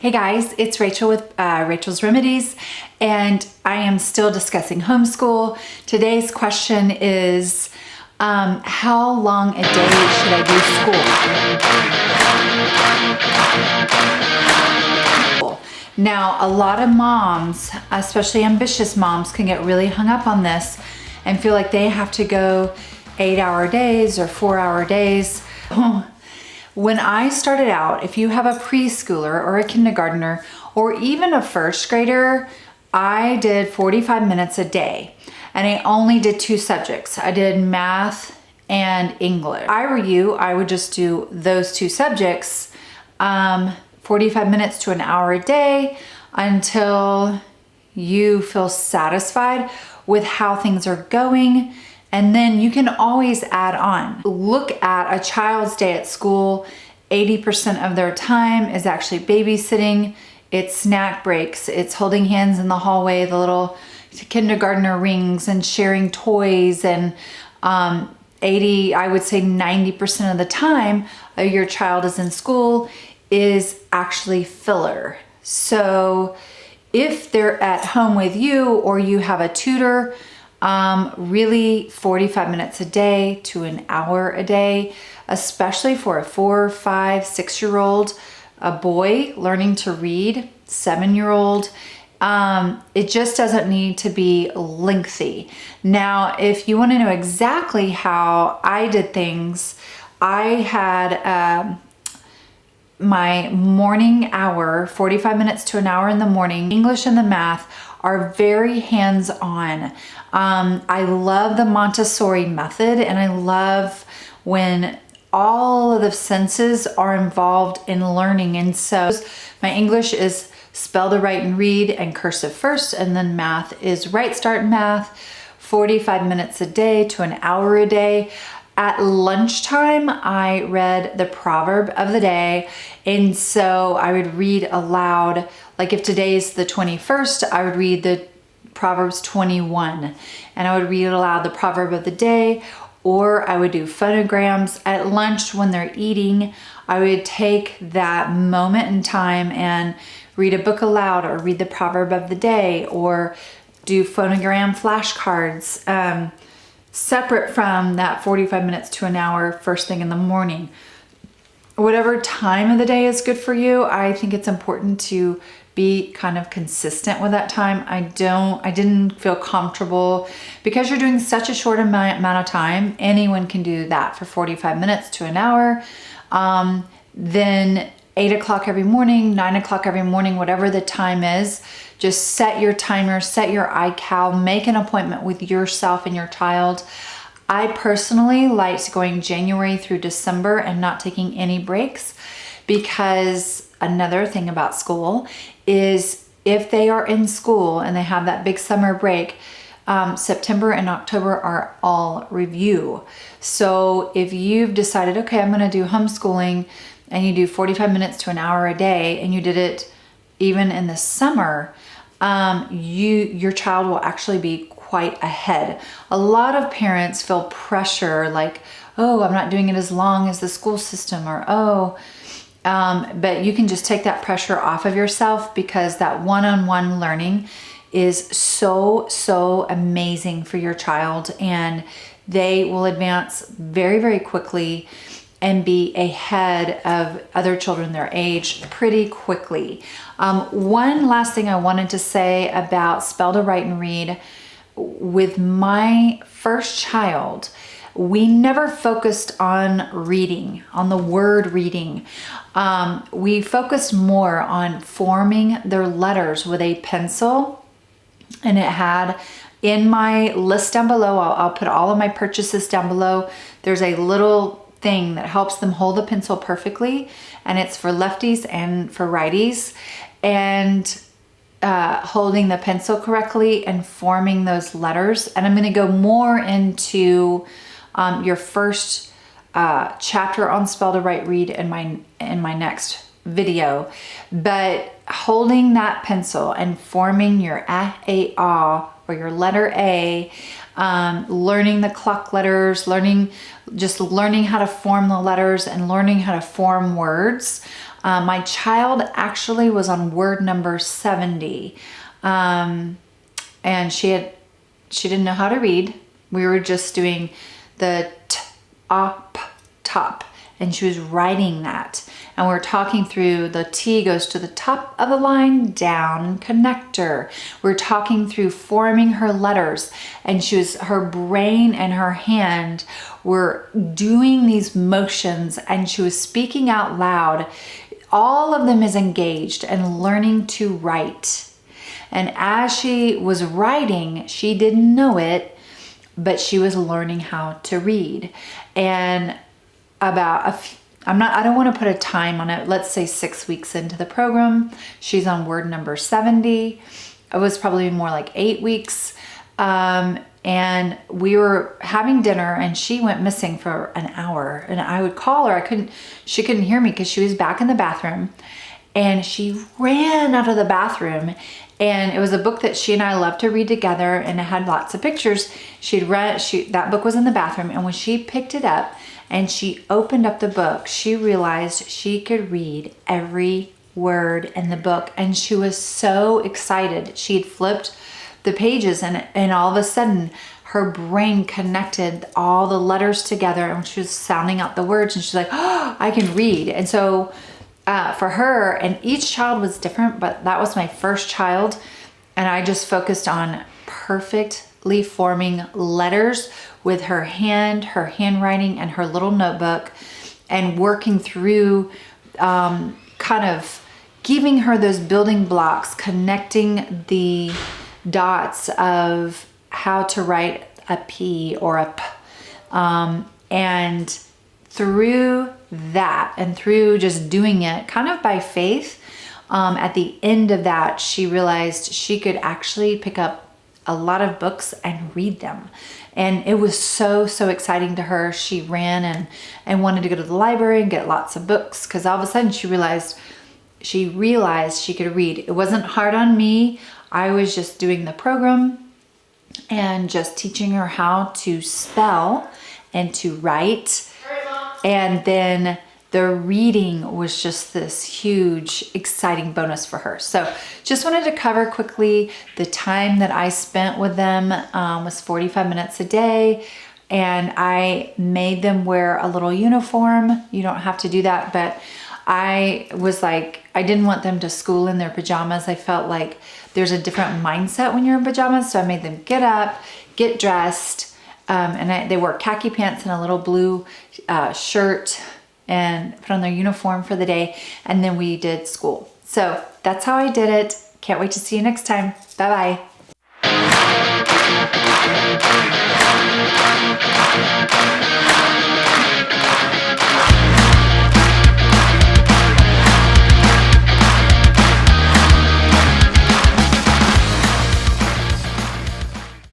Hey guys, it's Rachel with Rachel's Remedies, and I am still discussing homeschool. Today's question is, how long a day should I do school? Now, a lot of moms, especially ambitious moms, can get really hung up on this and feel like they have to go 8-hour days or 4-hour days. When I started out, if you have a preschooler or a kindergartner or even a first grader, I did 45 minutes a day, and I only did 2 subjects. I did math and English. If I were you, I would just do those 2 subjects, 45 minutes to an hour a day until you feel satisfied with how things are going. And then you can always add on. Look at a child's day at school. 80% of their time is actually babysitting. It's snack breaks. It's holding hands in the hallway, the little kindergartner rings, and sharing toys. And I would say 90% of the time your child is in school is actually filler. So if they're at home with you or you have a tutor, really 45 minutes a day to an hour a day, especially for a 4, 5, 6-year-old, a boy learning to read, 7-year-old. It just doesn't need to be lengthy. Now, if you want to know exactly how I did things, I had my morning hour, 45 minutes to an hour in the morning. English and the math are very hands-on. I love the Montessori Method, and I love when all of the senses are involved in learning. And so my English is spell to write and read and cursive first, and then math is Right Start Math, 45 minutes a day to an hour a day. At lunchtime, I read the proverb of the day, and so I would read aloud. Like if today's the 21st, I would read the Proverbs 21, and I would read aloud the proverb of the day, or I would do phonograms. At lunch when they're eating, I would take that moment in time and read a book aloud, or read the proverb of the day, or do phonogram flashcards, separate from that 45 minutes to an hour first thing in the morning. Whatever time of the day is good for you, I think it's important to be kind of consistent with that time. I didn't feel comfortable because you're doing such a short amount of time. Anyone can do that for 45 minutes to an hour. Then 8 o'clock every morning, 9 o'clock every morning, whatever the time is, just set your timer, set your iCal, make an appointment with yourself and your child. I personally liked going January through December and not taking any breaks, because another thing about school is if they are in school and they have that big summer break, September and October are all review. So if you've decided, okay, I'm going to do homeschooling, and you do 45 minutes to an hour a day, and you did it even in the summer, your child will actually be quite ahead. A lot of parents feel pressure like, oh, I'm not doing it as long as the school system, or but you can just take that pressure off of yourself, because that one-on-one learning is so amazing for your child, and they will advance very, very quickly and be ahead of other children their age pretty quickly. One last thing I wanted to say about spell to write and read. With my first child, we never focused on reading, on the word reading. We focused more on forming their letters with a pencil, and it had, in my list down below, I'll put all of my purchases down below. There's a little thing that helps them hold the pencil perfectly, and it's for lefties and for righties, and holding the pencil correctly and forming those letters. And I'm going to go more into your first chapter on spell to write read in my next video. But holding that pencil and forming your or your letter A, learning the clock letters, learning how to form the letters and learning how to form words. My child actually was on word number 70. And she didn't know how to read. We were just doing the top, and she was writing that. And we're talking through the T goes to the top of the line, down, connector. We're talking through forming her letters, and her brain and her hand were doing these motions, and she was speaking out loud. All of them is engaged and learning to write. And as she was writing, she didn't know it, but she was learning how to read. And I don't want to put a time on it. Let's say 6 weeks into the program, she's on word number 70. It was probably more like 8 weeks. And we were having dinner, and she went missing for an hour, and I would call her. She couldn't hear me because she was back in the bathroom, and she ran out of the bathroom. And it was a book that she and I loved to read together, and it had lots of pictures. That book was in the bathroom, and when she picked it up and she opened up the book, she realized she could read every word in the book, and she was so excited. She had flipped the pages, and all of a sudden her brain connected all the letters together, and she was sounding out the words, and she's like, oh, I can read. And so for her, and each child was different, but that was my first child, and I just focused on perfectly forming letters with her handwriting, and her little notebook, and working through kind of giving her those building blocks, connecting the dots of how to write a P or a P. And through that, and through just doing it kind of by faith, at the end of that, she realized she could actually pick up a lot of books and read them. And it was so, so exciting to her. She ran and wanted to go to the library and get lots of books, because all of a sudden she realized she could read. It wasn't hard on me. I was just doing the program and just teaching her how to spell and to write. And then the reading was just this huge, exciting bonus for her. So just wanted to cover quickly the time that I spent with them was 45 minutes a day. And I made them wear a little uniform. You don't have to do that, but I was like, I didn't want them to school in their pajamas. I felt like there's a different mindset when you're in pajamas. So I made them get up, get dressed, and they wore khaki pants and a little blue shirt, and put on their uniform for the day. And then we did school. So that's how I did it. Can't wait to see you next time. Bye-bye.